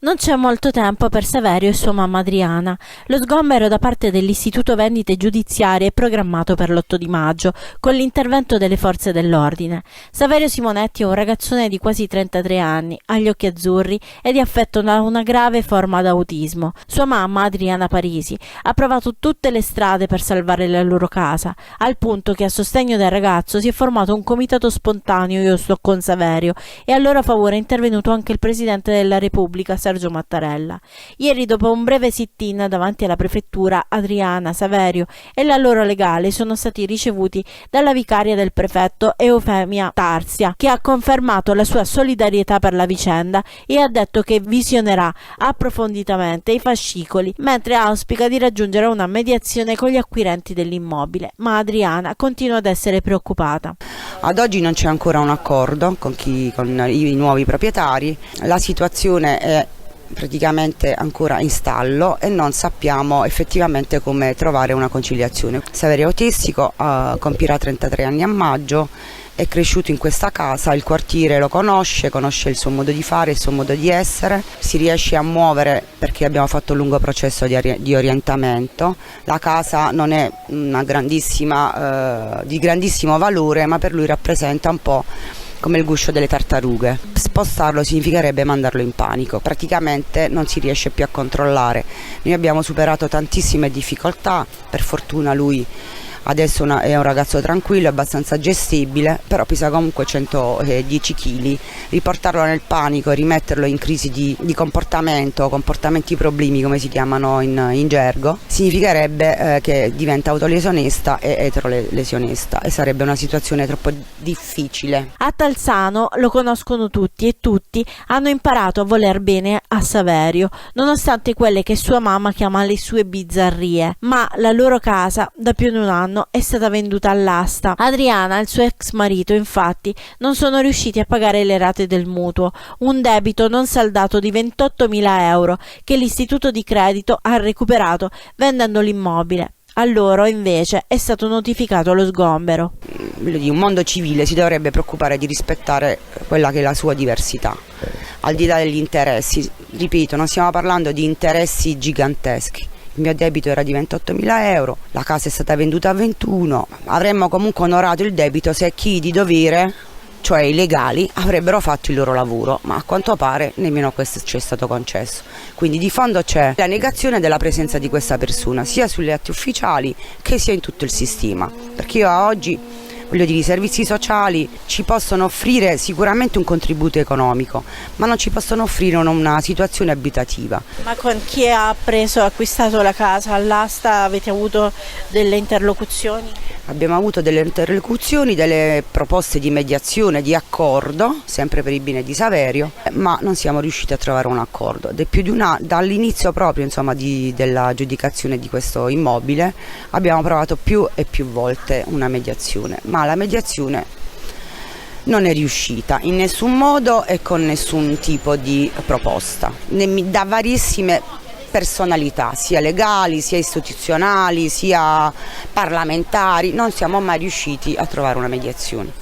Non c'è molto tempo per Saverio e sua mamma Adriana. Lo sgombero da parte dell'Istituto Vendite Giudiziarie è programmato per l'8 di maggio, con l'intervento delle forze dell'ordine. Saverio Simonetti è un ragazzone di quasi 33 anni, ha gli occhi azzurri ed è affetto da una grave forma d'autismo. Sua mamma, Adriana Parisi, ha provato tutte le strade per salvare la loro casa, al punto che a sostegno del ragazzo si è formato un comitato spontaneo Io sto con Saverio e a loro favore è intervenuto anche il Presidente della Repubblica, Sergio Mattarella. Ieri, dopo un breve sit-in davanti alla prefettura, Adriana, Saverio e la loro legale sono stati ricevuti dalla vicaria del prefetto Eufemia Tarzia, che ha confermato la sua solidarietà per la vicenda e ha detto che visionerà approfonditamente i fascicoli, mentre auspica di raggiungere una mediazione con gli acquirenti dell'immobile. Ma Adriana continua ad essere preoccupata. Ad oggi non c'è ancora un accordo con i nuovi proprietari, la situazione è praticamente ancora in stallo e non sappiamo effettivamente come trovare una conciliazione. Saverio è autistico, compirà 33 anni a maggio, è cresciuto in questa casa, il quartiere lo conosce il suo modo di fare, il suo modo di essere, si riesce a muovere perché abbiamo fatto un lungo processo di orientamento. La casa non è una di grandissimo valore, ma per lui rappresenta un po' come il guscio delle tartarughe. Spostarlo significherebbe mandarlo in panico, praticamente non si riesce più a controllare. Noi abbiamo superato tantissime difficoltà, per fortuna lui adesso è un ragazzo tranquillo, abbastanza gestibile, però pesa comunque 110 kg. Riportarlo nel panico e rimetterlo in crisi di comportamento, comportamenti problemi come si chiamano in gergo, significherebbe che diventa autolesionista e eterolesionista e sarebbe una situazione troppo difficile. A Talzano lo conoscono tutti e tutti hanno imparato a voler bene a Saverio, nonostante quelle che sua mamma chiama le sue bizzarrie, ma la loro casa da più di un anno è stata venduta all'asta. Adriana e il suo ex marito infatti non sono riusciti a pagare le rate del mutuo, un debito non saldato di 28.000 euro che l'istituto di credito ha recuperato vendendo l'immobile. A loro invece è stato notificato lo sgombero. Un mondo civile si dovrebbe preoccupare di rispettare quella che è la sua diversità, al di là degli interessi. Ripeto, non stiamo parlando di interessi giganteschi. Il mio debito era di 28.000 euro, la casa è stata venduta a 21, avremmo comunque onorato il debito se chi di dovere, cioè i legali, avrebbero fatto il loro lavoro, ma a quanto pare nemmeno questo ci è stato concesso. Quindi di fondo c'è la negazione della presenza di questa persona, sia sugli atti ufficiali che sia in tutto il sistema, perché io a oggi i servizi sociali ci possono offrire sicuramente un contributo economico, ma non ci possono offrire una situazione abitativa. Ma con chi ha acquistato la casa all'asta avete avuto delle interlocuzioni? Abbiamo avuto delle interlocuzioni, delle proposte di mediazione, di accordo, sempre per il bene di Saverio, ma non siamo riusciti a trovare un accordo. Dall'inizio proprio della giudicazione di questo immobile abbiamo provato più e più volte una mediazione, ma la mediazione non è riuscita in nessun modo e con nessun tipo di proposta, da varissime personalità, sia legali, sia istituzionali, sia parlamentari. Non siamo mai riusciti a trovare una mediazione.